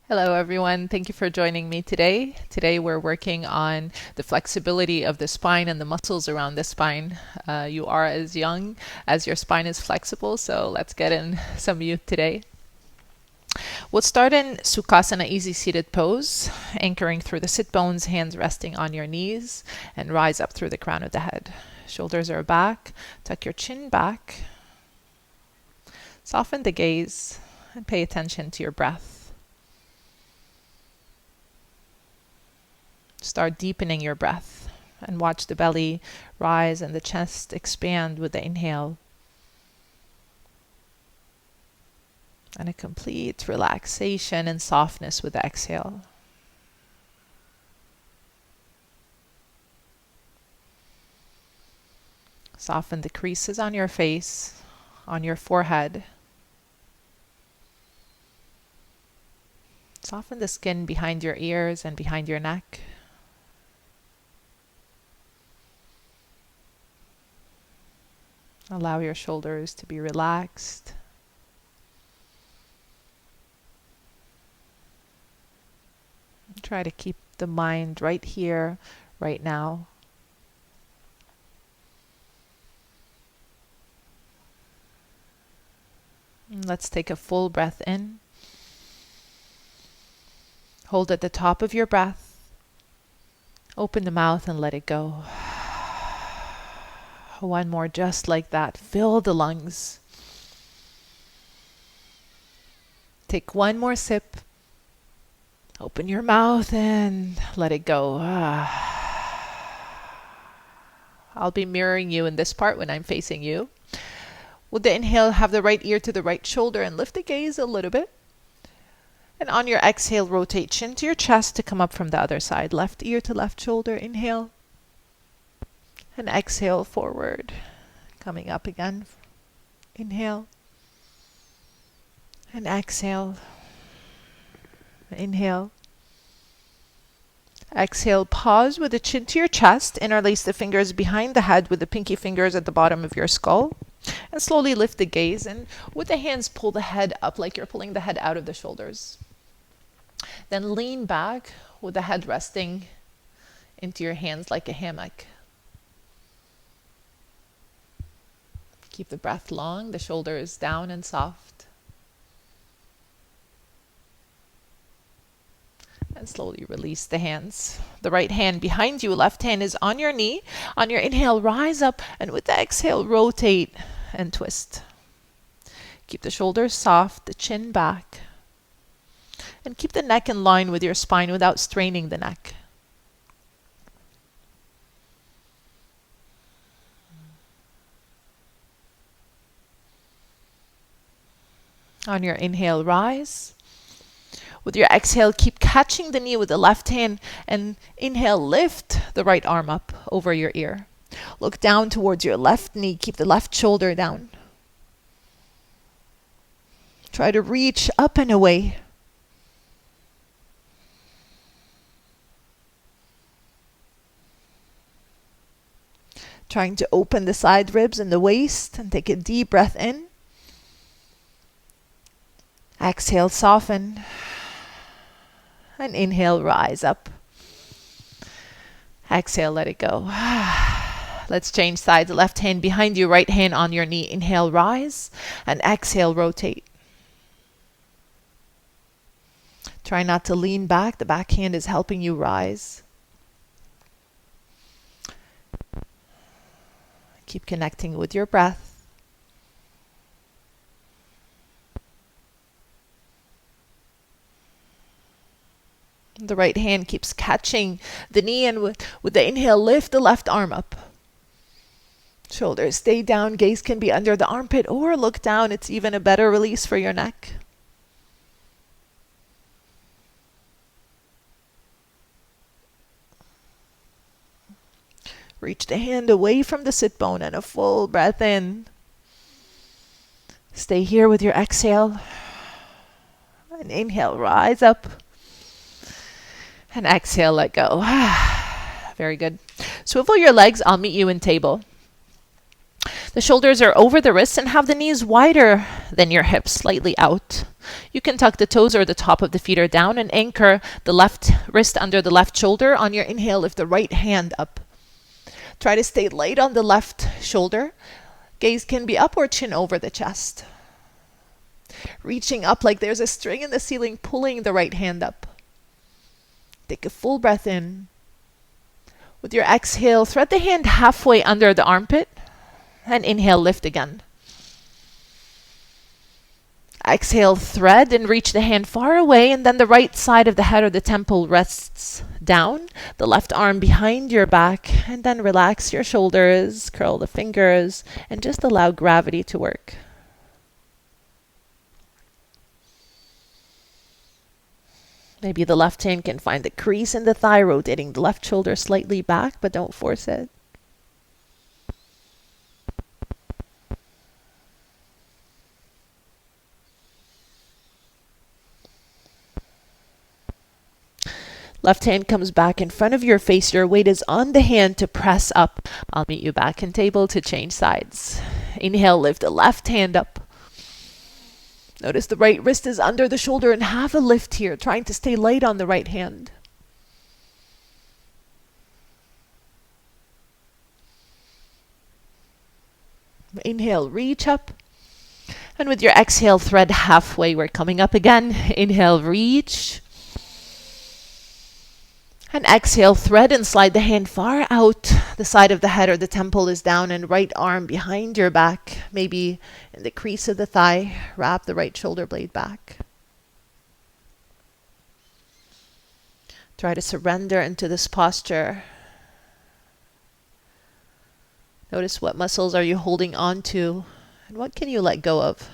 Hello, everyone. Thank you for joining me today. Today, we're working on the flexibility of the spine and the muscles around the spine. You are as young as your spine is flexible, so let's get in some youth today. We'll start in Sukhasana, easy seated pose, anchoring through the sit bones, hands resting on your knees, and rise up through the crown of the head. Shoulders are back. Tuck your chin back. Soften the gaze and pay attention to your breath. Start deepening your breath and watch the belly rise and the chest expand with the inhale. And a complete relaxation and softness with the exhale. Soften the creases on your face, on your forehead. Soften the skin behind your ears and behind your neck. Allow your shoulders to be relaxed. Try to keep the mind right here, right now. And let's take a full breath in. Hold at the top of your breath. Open the mouth and let it go. One more just like that. Fill the lungs. Take one more sip. Open your mouth and let it go. I'll be mirroring you in this part when I'm facing you. With the inhale, have the right ear to the right shoulder and lift the gaze a little bit. And on your exhale, rotate chin to your chest to come up from the other side. Left ear to left shoulder. Inhale. And exhale forward. Coming up again. Inhale. And exhale. Inhale. Exhale. Pause with the chin to your chest. Interlace the fingers behind the head with the pinky fingers at the bottom of your skull. And slowly lift the gaze. And with the hands, pull the head up like you're pulling the head out of the shoulders. Then lean back with the head resting into your hands like a hammock. Keep the breath long, the shoulders down and soft. And slowly release the hands. The right hand behind you, left hand is on your knee. On your inhale, rise up, and with the exhale, rotate and twist. Keep the shoulders soft, the chin back. And keep the neck in line with your spine without straining the neck. On your inhale, rise. With your exhale, keep catching the knee with the left hand and inhale, lift the right arm up over your ear. Look down towards your left knee. Keep the left shoulder down. Try to reach up and away. Trying to open the side ribs and the waist and take a deep breath in. Exhale, soften. And inhale, rise up. Exhale, let it go. Let's change sides. Left hand behind you, right hand on your knee. Inhale, rise. And exhale, rotate. Try not to lean back. The back hand is helping you rise. Keep connecting with your breath. The right hand keeps catching the knee, and with the inhale, lift the left arm up. Shoulders stay down. Gaze can be under the armpit or look down. It's even a better release for your neck. Reach the hand away from the sit bone and a full breath in. Stay here with your exhale. And inhale, rise up. And exhale, let go. Very good. Swivel your legs. I'll meet you in table. The shoulders are over the wrists and have the knees wider then your hips slightly out. You can tuck the toes or the top of the feet are down and anchor the left wrist under the left shoulder. On your inhale, lift the right hand up. Try to stay light on the left shoulder. Gaze can be up or chin over the chest. Reaching up like there's a string in the ceiling, pulling the right hand up. Take a full breath in. With your exhale, thread the hand halfway under the armpit and inhale, lift again. Exhale, thread and reach the hand far away, and then the right side of the head or the temple rests down, the left arm behind your back, and then relax your shoulders, curl the fingers, and just allow gravity to work. Maybe the left hand can find the crease in the thigh, rotating the left shoulder slightly back, but don't force it. Left hand comes back in front of your face. Your weight is on the hand to press up. I'll meet you back in table to change sides. Inhale, lift the left hand up. Notice the right wrist is under the shoulder and have a lift here, trying to stay light on the right hand. Inhale, reach up. And with your exhale, thread halfway. We're coming up again. Inhale, reach. And exhale, thread and slide the hand far out. The side of the head or the temple is down and right arm behind your back, maybe in the crease of the thigh. Wrap the right shoulder blade back. Try to surrender into this posture. Notice what muscles are you holding on to and what can you let go of.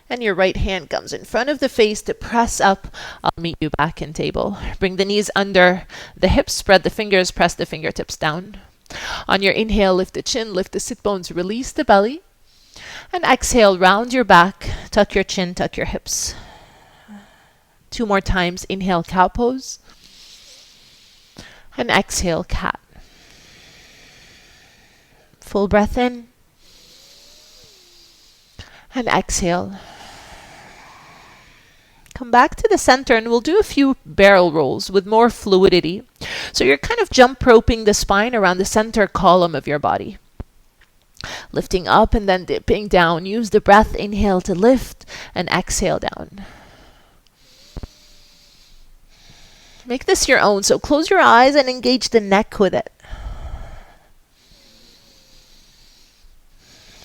And your right hand comes in front of the face to press up. I'll meet you back in table. Bring the knees under the hips, spread the fingers, press the fingertips down. On your inhale, lift the chin, lift the sit bones, release the belly. And exhale, round your back, tuck your chin, tuck your hips. 2 more times. Inhale, cow pose. And exhale, cat. Full breath in. And exhale. Come back to the center and we'll do a few barrel rolls with more fluidity. So you're kind of jump roping the spine around the center column of your body. Lifting up and then dipping down. Use the breath. Inhale to lift and exhale down. Make this your own. So close your eyes and engage the neck with it.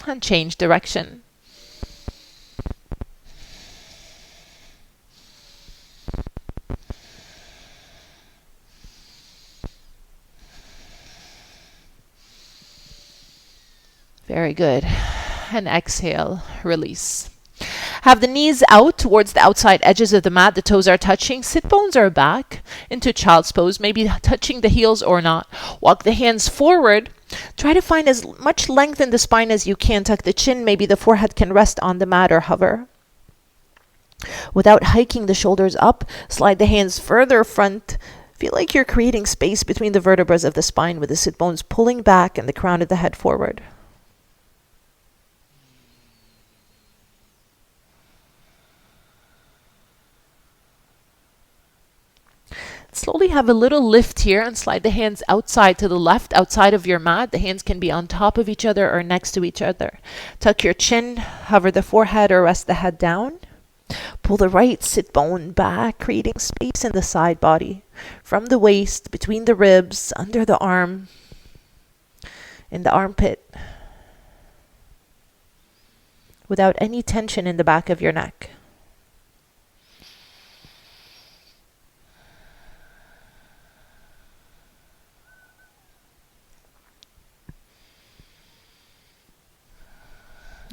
And change direction. Very good. And exhale, release. Have the knees out towards the outside edges of the mat. The toes are touching. Sit bones are back into child's pose, maybe touching the heels or not. Walk the hands forward. Try to find as much length in the spine as you can. Tuck the chin. Maybe the forehead can rest on the mat or hover. Without hiking the shoulders up, slide the hands further front. Feel like you're creating space between the vertebrae of the spine with the sit bones pulling back and the crown of the head forward. Slowly have a little lift here and slide the hands outside to the left, outside of your mat. The hands can be on top of each other or next to each other. Tuck your chin, hover the forehead or rest the head down. Pull the right sit bone back, creating space in the side body. From the waist, between the ribs, under the arm, in the armpit. Without any tension in the back of your neck.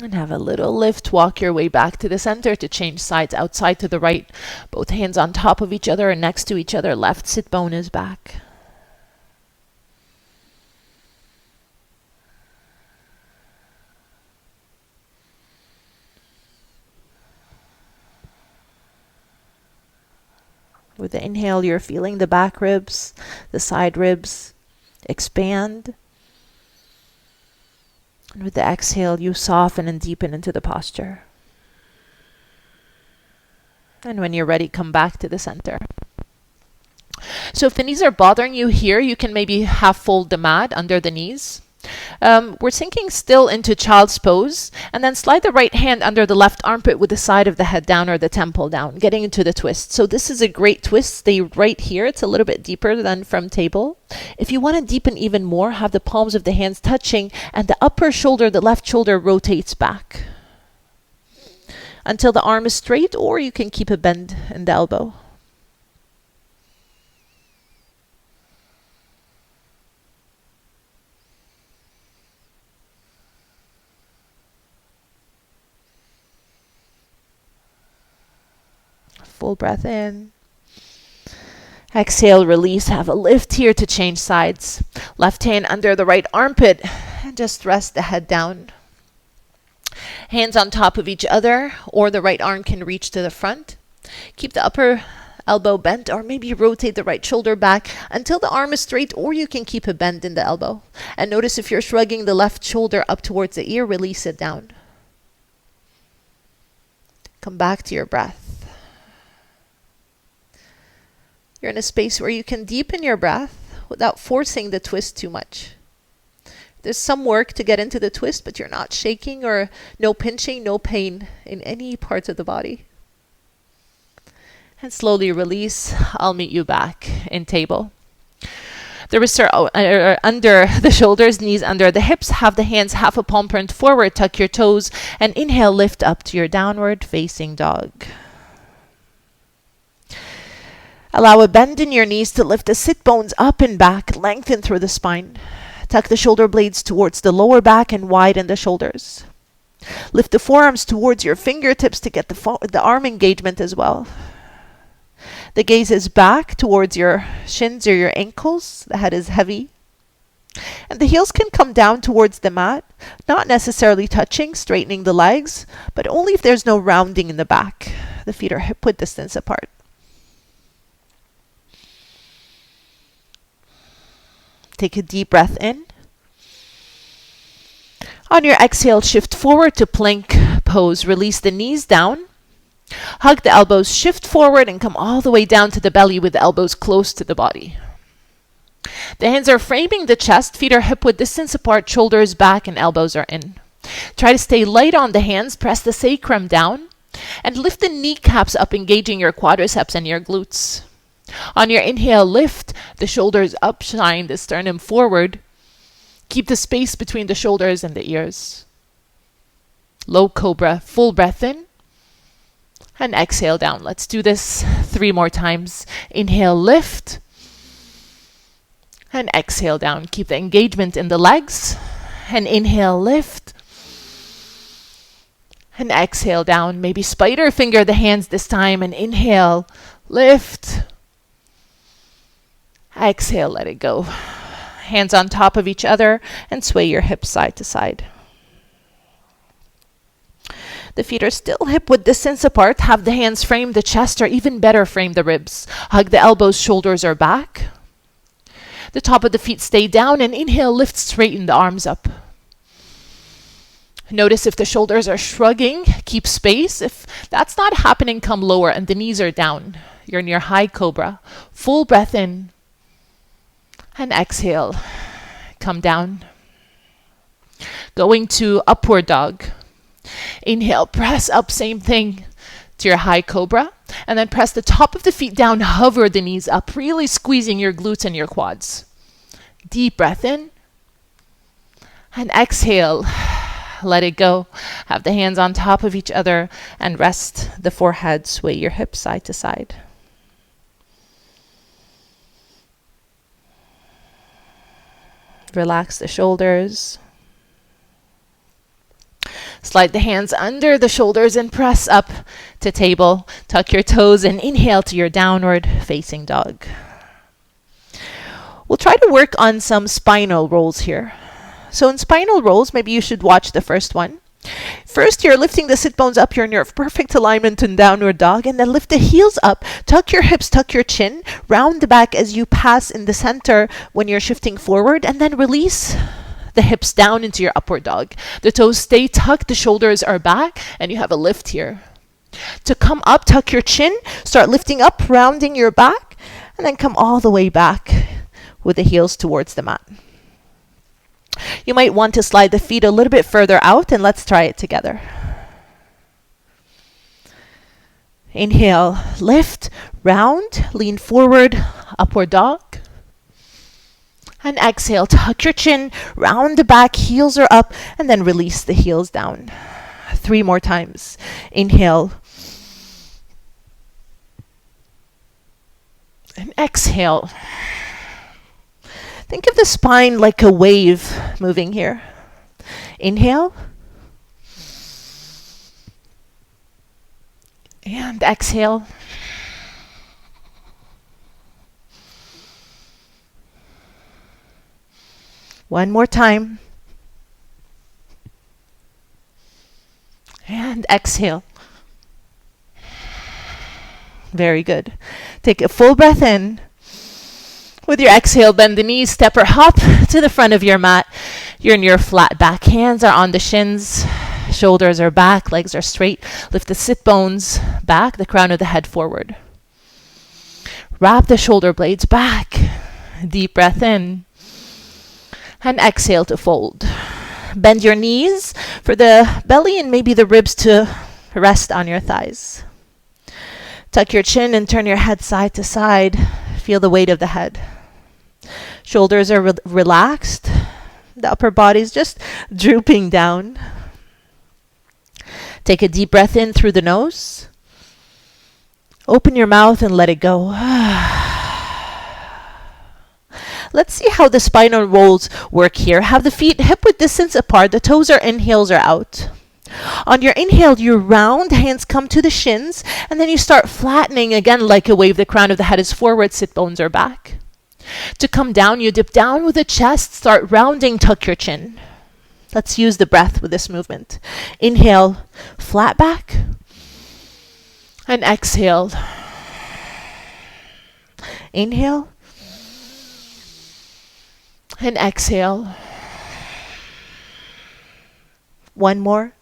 And have a little lift. Walk your way back to the center to change sides, outside to the right. Both hands on top of each other and next to each other. Left sit bone is back. With the inhale, you're feeling the back ribs, the side ribs, Expand. And with the exhale, you soften and deepen into the posture. And when you're ready, come back to the center. So if the knees are bothering you here, you can maybe half fold the mat under the knees. We're sinking still into child's pose, and then slide the right hand under the left armpit with the side of the head down or the temple down, getting into the twist. So this is a great twist. Stay right here. It's a little bit deeper than from table. If you want to deepen even more, have the palms of the hands touching, and the upper shoulder, the left shoulder, rotates back until the arm is straight, or you can keep a bend in the elbow. Full breath in. Exhale, release. Have a lift here to change sides. Left hand under the right armpit and just rest the head down. Hands on top of each other, or the right arm can reach to the front. Keep the upper elbow bent, or maybe rotate the right shoulder back until the arm is straight, or you can keep a bend in the elbow. And notice if you're shrugging the left shoulder up towards the ear, release it down. Come back to your breath. You're in a space where you can deepen your breath without forcing the twist too much. There's some work to get into the twist, but you're not shaking, or no pinching, no pain in any parts of the body. And slowly release. I'll meet you back in table. The wrists are under the shoulders, knees under the hips. Have the hands half a palm print forward. Tuck your toes and inhale, lift up to your downward facing dog. Allow a bend in your knees to lift the sit bones up and back, lengthen through the spine. Tuck the shoulder blades towards the lower back and widen the shoulders. Lift the forearms towards your fingertips to get the arm engagement as well. The gaze is back towards your shins or your ankles. The head is heavy. And the heels can come down towards the mat, not necessarily touching, straightening the legs, but only if there's no rounding in the back. The feet are hip-width distance apart. Take a deep breath in. On your exhale, shift forward to plank pose. Release the knees down. Hug the elbows, shift forward, and come all the way down to the belly with the elbows close to the body. The hands are framing the chest. Feet are hip-width distance apart. Shoulders back and elbows are in. Try to stay light on the hands. Press the sacrum down. And lift the kneecaps up, engaging your quadriceps and your glutes. On your inhale, lift the shoulders up, shine the sternum forward. Keep the space between the shoulders and the ears. Low cobra, full breath in. And exhale down. Let's do this 3 more times. Inhale, lift. And exhale down. Keep the engagement in the legs. And inhale, lift. And exhale down. Maybe spider finger the hands this time. And inhale, lift. Exhale, let it go. Hands on top of each other and sway your hips side to side. The feet are still hip-width distance apart. Have the hands frame the chest, or even better, frame the ribs. Hug the elbows, shoulders are back. The top of the feet stay down, and inhale, lift, straighten the arms up. Notice if the shoulders are shrugging, keep space. If that's not happening, come lower and the knees are down. You're in your high cobra. Full breath in. And exhale, come down. Going to upward dog. Inhale, press up, same thing to your high cobra. And then press the top of the feet down, hover the knees up, really squeezing your glutes and your quads. Deep breath in. And exhale, let it go. Have the hands on top of each other and rest the forehead, sway your hips side to side. Relax the shoulders. Slide the hands under the shoulders and press up to table. Tuck your toes and inhale to your downward facing dog. We'll try to work on some spinal rolls here. So in spinal rolls, maybe you should watch the first one. First, you're lifting the sit bones up. You're in your perfect alignment in downward dog. And then lift the heels up. Tuck your hips, tuck your chin. Round the back as you pass in the center when you're shifting forward. And then release the hips down into your upward dog. The toes stay tucked. The shoulders are back. And you have a lift here. To come up, tuck your chin. Start lifting up, rounding your back. And then come all the way back with the heels towards the mat. You might want to slide the feet a little bit further out, and let's try it together. Inhale, lift, round, lean forward, upward dog. And exhale, tuck your chin, round the back, heels are up, and then release the heels down. 3 more times. Inhale. And exhale. Think of the spine like a wave moving here. Inhale. And exhale. One more time. And exhale. Very good. Take a full breath in. With your exhale, bend the knees, step or hop to the front of your mat. You're in your flat back. Hands are on the shins. Shoulders are back. Legs are straight. Lift the sit bones back, the crown of the head forward. Wrap the shoulder blades back. Deep breath in. And exhale to fold. Bend your knees for the belly and maybe the ribs to rest on your thighs. Tuck your chin and turn your head side to side. Feel the weight of the head. Shoulders are relaxed. The upper body is just drooping down. Take a deep breath in through the nose. Open your mouth and let it go. Let's see how the spinal rolls work here. Have the feet hip-width distance apart. The toes are in, heels are out. On your inhale, you round, hands come to the shins, and then you start flattening again like a wave. The crown of the head is forward, sit bones are back. To come down, you dip down with the chest, start rounding, tuck your chin. Let's use the breath with this movement. Inhale, flat back, and exhale. Inhale, and exhale. One more.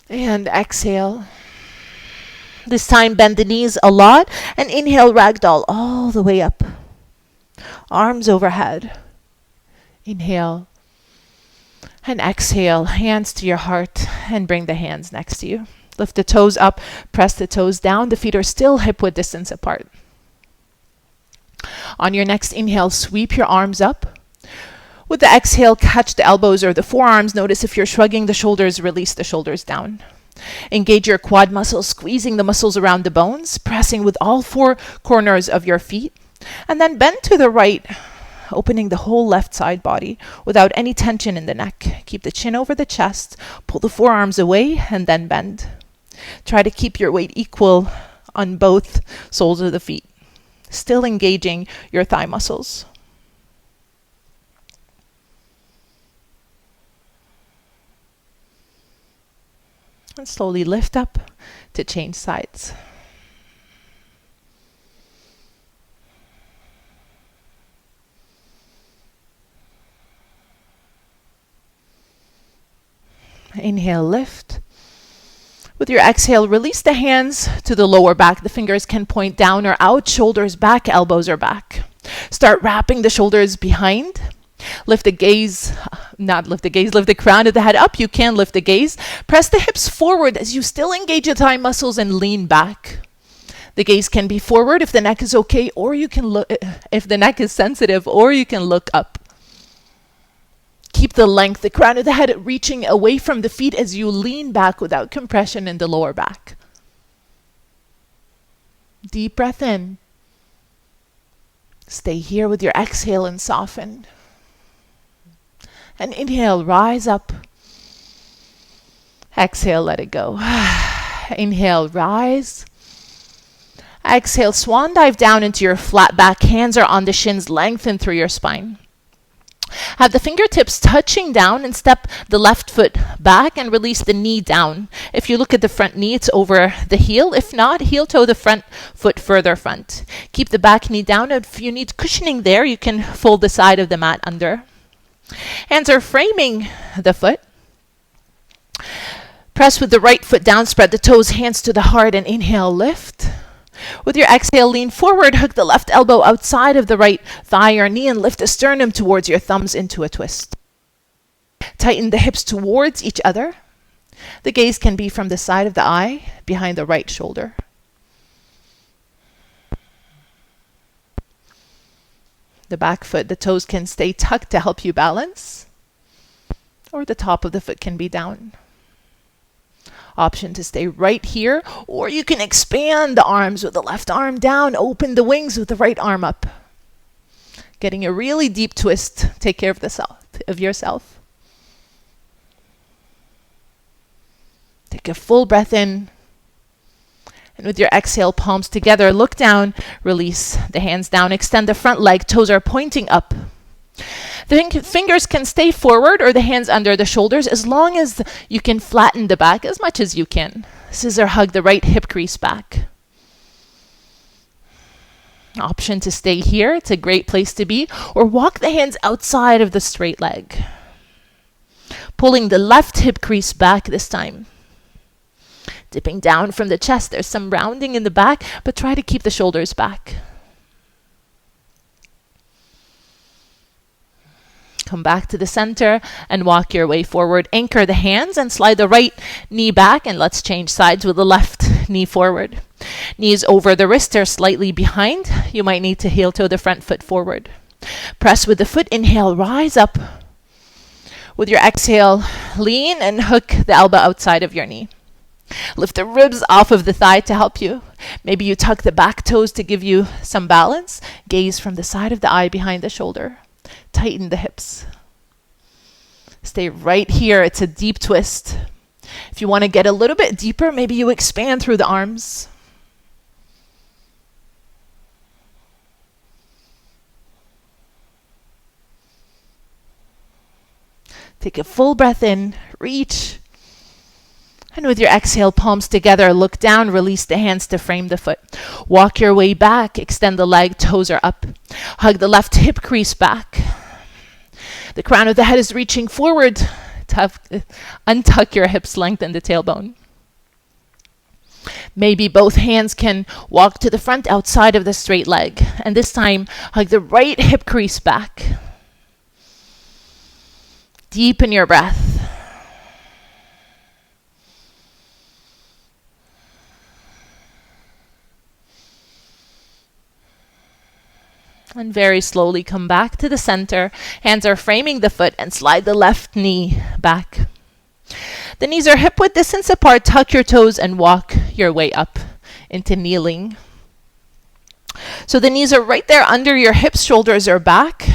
And exhale. This time bend the knees a lot and inhale ragdoll all the way up. Arms overhead. Inhale. And exhale. Hands to your heart and bring the hands next to you. Lift the toes up, press the toes down. The feet are still hip-width distance apart. On your next inhale, sweep your arms up. With the exhale, catch the elbows or the forearms. Notice if you're shrugging the shoulders, release the shoulders down. Engage your quad muscles, squeezing the muscles around the bones, pressing with all 4 corners of your feet. And then bend to the right, opening the whole left side body without any tension in the neck. Keep the chin over the chest, pull the forearms away, and then bend. Try to keep your weight equal on both soles of the feet, still engaging your thigh muscles. And slowly lift up to change sides. Inhale, lift. With your exhale, release the hands to the lower back. The fingers can point down or out, shoulders back, elbows are back. Start wrapping the shoulders behind. Lift the gaze, lift the crown of the head up. You can lift the gaze. Press the hips forward as you still engage the thigh muscles and lean back. The gaze can be forward if the neck is okay, or you can look, if the neck is sensitive, or you can look up. Keep the length, the crown of the head reaching away from the feet as you lean back without compression in the lower back. Deep breath in. Stay here with your exhale and soften. And inhale, rise up. Exhale, let it go. Inhale, rise. Exhale, swan dive down into your flat back. Hands are on the shins, lengthen through your spine. Have the fingertips touching down and step the left foot back and release the knee down. If you look at the front knee, it's over the heel. If not, heel toe the front foot further front. Keep the back knee down. If you need cushioning there, you can fold the side of the mat under. Hands are framing the foot. Press with the right foot down, spread the toes, hands to the heart, and inhale, lift. With your exhale, lean forward, hook the left elbow outside of the right thigh or knee, and lift the sternum towards your thumbs into a twist. Tighten the hips towards each other. The gaze can be from the side of the eye, behind the right shoulder. The back foot, the toes can stay tucked to help you balance, or the top of the foot can be down. Option to stay right here, or you can expand the arms with the left arm down, open the wings with the right arm up. Getting a really deep twist. Take care of yourself. Take a full breath in. And with your exhale, palms together, look down, release the hands down, extend the front leg, toes are pointing up. The fingers can stay forward or the hands under the shoulders as long as you can flatten the back as much as you can. Scissor hug the right hip crease back. Option to stay here. It's a great place to be. Or walk the hands outside of the straight leg. Pulling the left hip crease back this time. Dipping down from the chest. There's some rounding in the back, but try to keep the shoulders back. Come back to the center and walk your way forward. Anchor the hands and slide the right knee back, and let's change sides with the left knee forward. Knees over the wrist or slightly behind. You might need to heel toe the front foot forward. Press with the foot. Inhale, rise up. With your exhale, lean and hook the elbow outside of your knee. Lift the ribs off of the thigh to help you. Maybe you tuck the back toes to give you some balance. Gaze from the side of the eye behind the shoulder. Tighten the hips. Stay right here. It's a deep twist. If you want to get a little bit deeper, maybe you expand through the arms. Take a full breath in. Reach. And with your exhale, palms together, look down, release the hands to frame the foot. Walk your way back, extend the leg, toes are up. Hug the left hip crease back. The crown of the head is reaching forward. Untuck your hips, lengthen the tailbone. Maybe both hands can walk to the front outside of the straight leg. And this time, hug the right hip crease back. Deepen your breath. And very slowly come back to the center. Hands are framing the foot and slide the left knee back. The knees are hip width distance apart. Tuck your toes and walk your way up into kneeling. So the knees are right there under your hips, shoulders are back.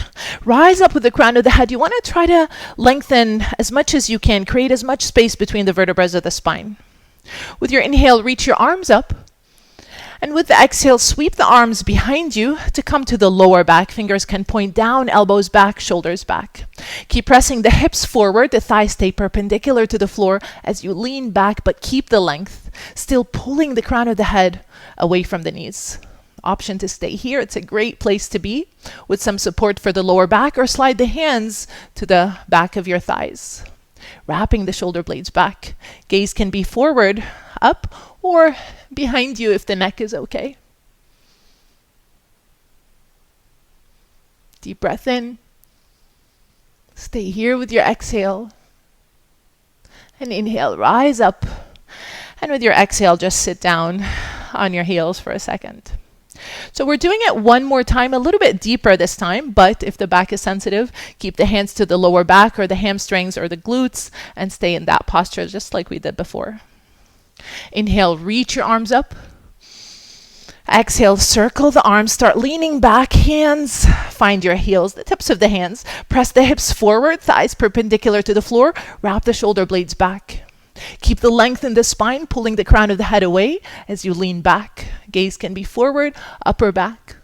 Rise up with the crown of the head. You want to try to lengthen as much as you can. Create as much space between the vertebrae of the spine. With your inhale, reach your arms up. And with the exhale, sweep the arms behind you to come to the lower back. Fingers can point down, elbows back, shoulders back. Keep pressing the hips forward. The thighs stay perpendicular to the floor as you lean back, but keep the length. Still pulling the crown of the head away from the knees. Option to stay here. It's a great place to be with some support for the lower back, or slide the hands to the back of your thighs. Wrapping the shoulder blades back. Gaze can be forward, up, or behind you if the neck is okay. Deep breath in. Stay here with your exhale. And inhale, rise up. And with your exhale, just sit down on your heels for a second. So we're doing it one more time, a little bit deeper this time, but if the back is sensitive, keep the hands to the lower back or the hamstrings or the glutes and stay in that posture just like we did before. Inhale, reach your arms up. Exhale, circle the arms, start leaning back, hands, find your heels, the tips of the hands. Press the hips forward, thighs perpendicular to the floor, wrap the shoulder blades back. Keep the length in the spine, pulling the crown of the head away as you lean back. Gaze can be forward, up or back.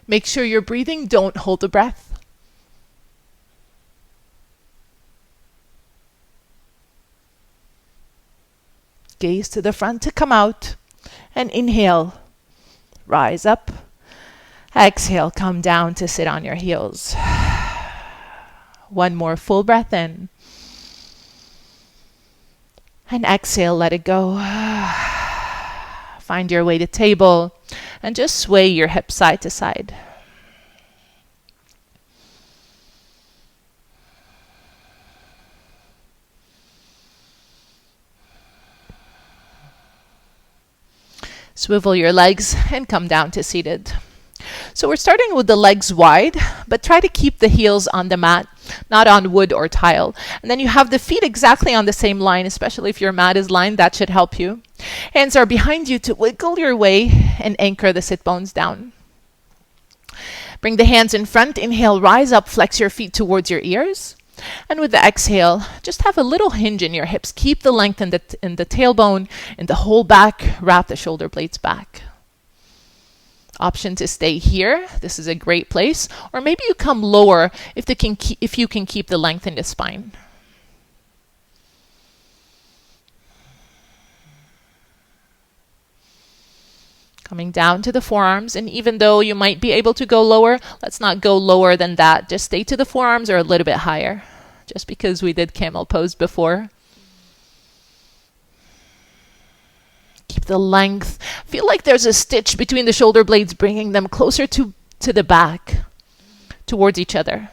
Make sure you're breathing, don't hold the breath. Gaze to the front to come out. And inhale. Rise up. Exhale, come down to sit on your heels. One more full breath in. And exhale, let it go. Find your way to table and just sway your hips side to side. Swivel your legs and come down to seated. So we're starting with the legs wide, but try to keep the heels on the mat, not on wood or tile. And then you have the feet exactly on the same line, especially if your mat is lined, that should help you. Hands are behind you to wiggle your way and anchor the sit bones down. Bring the hands in front, inhale, rise up, flex your feet towards your ears. And with the exhale, just have a little hinge in your hips. Keep the length in the tailbone, in the whole back, wrap the shoulder blades back. Option to stay here. This is a great place. Or maybe you come lower if you can keep the length in the spine. Coming down to the forearms, and even though you might be able to go lower, let's not go lower than that. Just stay to the forearms or a little bit higher, just because we did camel pose before. Keep the length. Feel like there's a stitch between the shoulder blades, bringing them closer to the back, towards each other.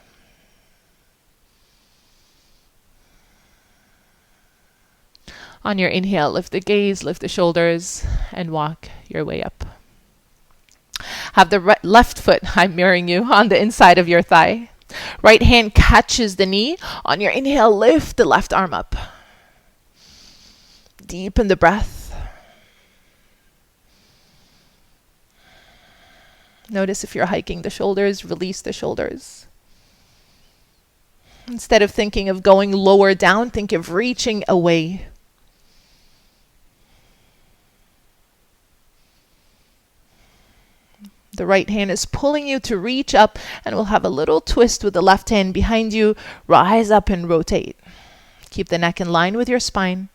On your inhale, lift the gaze, lift the shoulders, and walk your way up. Have the left foot, I'm mirroring you, on the inside of your thigh. Right hand catches the knee. On your inhale, lift the left arm up. Deepen the breath. Notice if you're hiking the shoulders, release the shoulders. Instead of thinking of going lower down, think of reaching away. The right hand is pulling you to reach up, and we'll have a little twist with the left hand behind you. Rise up and rotate. Keep the neck in line with your spine.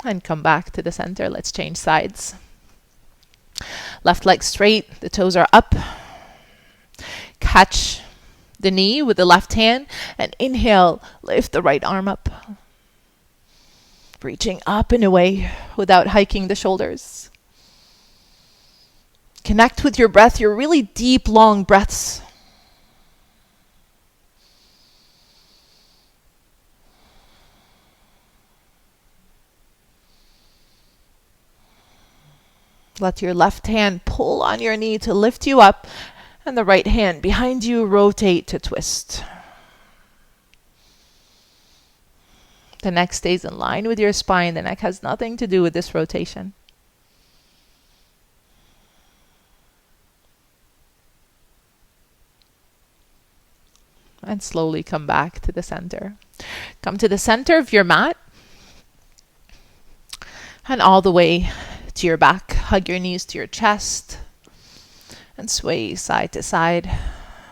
And come back to the center. Let's change sides. Left leg straight, the toes are up. Catch the knee with the left hand, and inhale, lift the right arm up. Reaching up and away without hiking the shoulders. Connect with your breath, your really deep, long breaths. Let your left hand pull on your knee to lift you up, and the right hand behind you rotate to twist. The neck stays in line with your spine. The neck has nothing to do with this rotation. And slowly come back to the center. Come to the center of your mat. And all the way to your back. Hug your knees to your chest. And sway side to side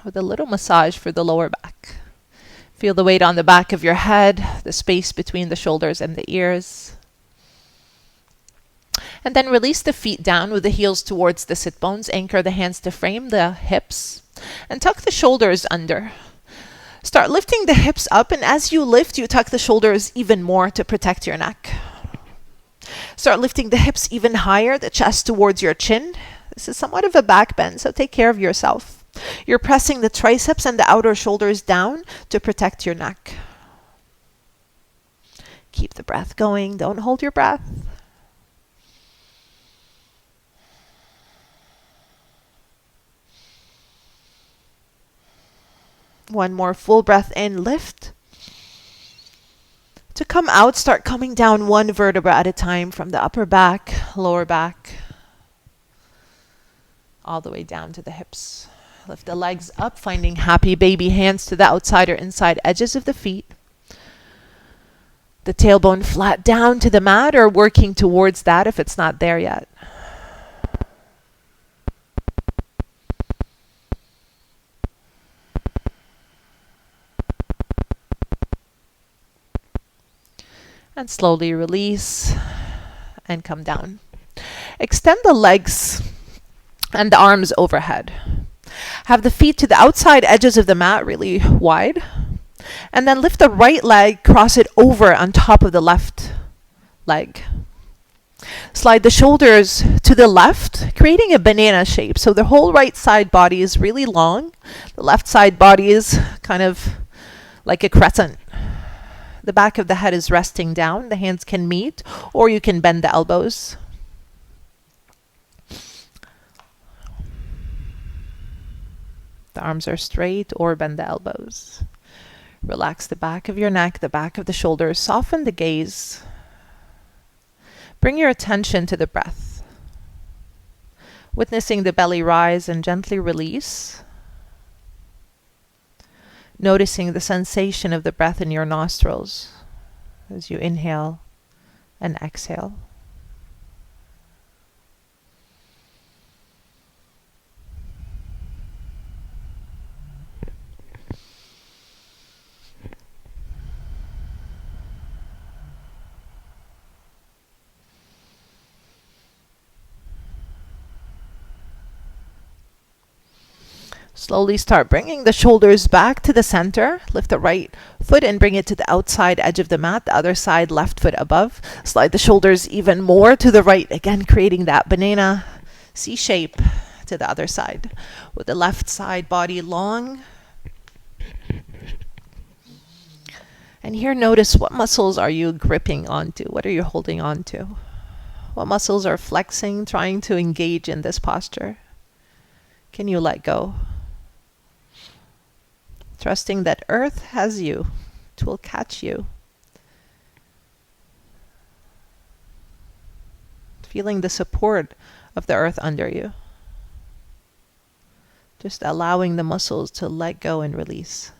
with a little massage for the lower back. Feel the weight on the back of your head, the space between the shoulders and the ears. And then release the feet down with the heels towards the sit bones. Anchor the hands to frame the hips. And tuck the shoulders under. Start lifting the hips up, and as you lift, you tuck the shoulders even more to protect your neck. Start lifting the hips even higher, the chest towards your chin. This is somewhat of a back bend, so take care of yourself. You're pressing the triceps and the outer shoulders down to protect your neck. Keep the breath going. Don't hold your breath. One more full breath in. Lift. To come out, start coming down one vertebra at a time from the upper back, lower back, all the way down to the hips. Lift the legs up, finding happy baby hands to the outside or inside edges of the feet. The tailbone flat down to the mat, or working towards that if it's not there yet. And slowly release and come down. Extend the legs and the arms overhead. Have the feet to the outside edges of the mat really wide. And then lift the right leg, cross it over on top of the left leg. Slide the shoulders to the left, creating a banana shape. So the whole right side body is really long. The left side body is kind of like a crescent. The back of the head is resting down. The hands can meet, or you can bend the elbows. The arms are straight, or bend the elbows. Relax the back of your neck, the back of the shoulders. Soften the gaze. Bring your attention to the breath. Witnessing the belly rise and gently release. Noticing the sensation of the breath in your nostrils as you inhale and exhale. Slowly start bringing the shoulders back to the center. Lift the right foot and bring it to the outside edge of the mat. The other side, left foot above. Slide the shoulders even more to the right. Again, creating that banana C shape to the other side. With the left side body long. And here, notice what muscles are you gripping onto? What are you holding on to? What muscles are flexing, trying to engage in this posture? Can you let go? Trusting that earth has you. It will catch you. Feeling the support of the earth under you. Just allowing the muscles to let go and release.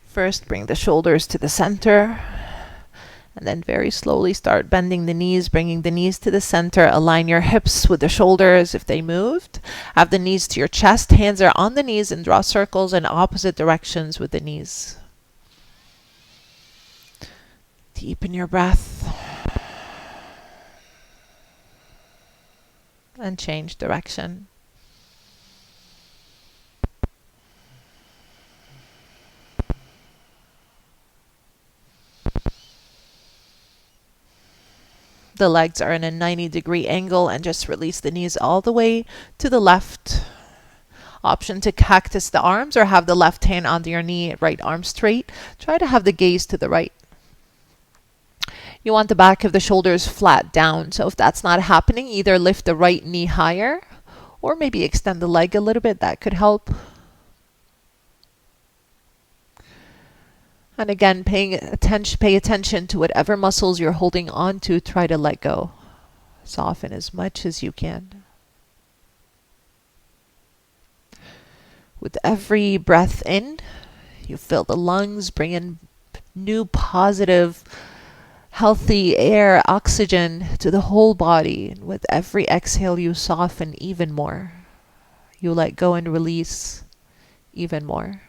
First, bring the shoulders to the center, and then very slowly start bending the knees, bringing the knees to the center. Align your hips with the shoulders if they moved. Have the knees to your chest. Hands are on the knees and draw circles in opposite directions with the knees. Deepen your breath. And change direction. The legs are in a 90-degree angle and just release the knees all the way to the left. Option to cactus the arms or have the left hand on your knee, right arm straight. Try to have the gaze to the right. You want the back of the shoulders flat down. So if that's not happening, either lift the right knee higher or maybe extend the leg a little bit. That could help. And again, pay attention to whatever muscles you're holding on to. Try to let go. Soften as much as you can. With every breath in, you fill the lungs, bring in new positive, healthy air, oxygen to the whole body. And with every exhale, you soften even more. You let go and release even more.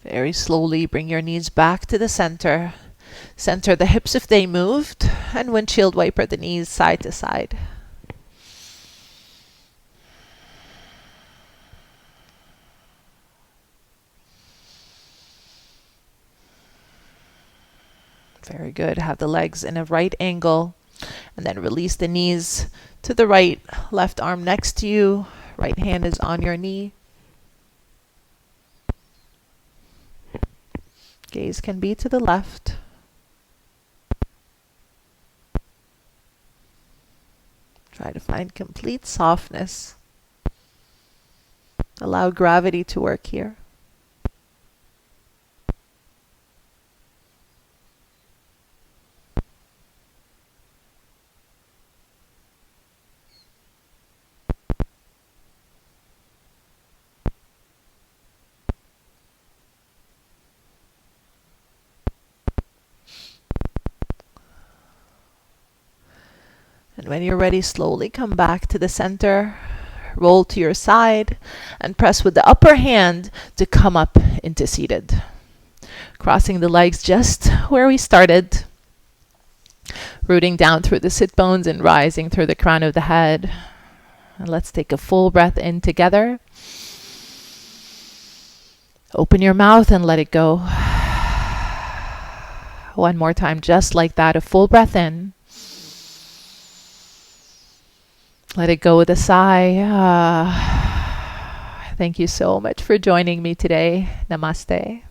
Very slowly bring your knees back to the center. Center the hips if they moved, and windshield wiper the knees side to side. Very good. Have the legs in a right angle, and then release the knees to the right. Left arm next to you. Right hand is on your knee. Gaze can be to the left. Try to find complete softness. Allow gravity to work here. And when you're ready, slowly come back to the center. Roll to your side and press with the upper hand to come up into seated. Crossing the legs just where we started. Rooting down through the sit bones and rising through the crown of the head. And let's take a full breath in together. Open your mouth and let it go. One more time, just like that, a full breath in. Let it go with a sigh. Thank you so much for joining me today. Namaste.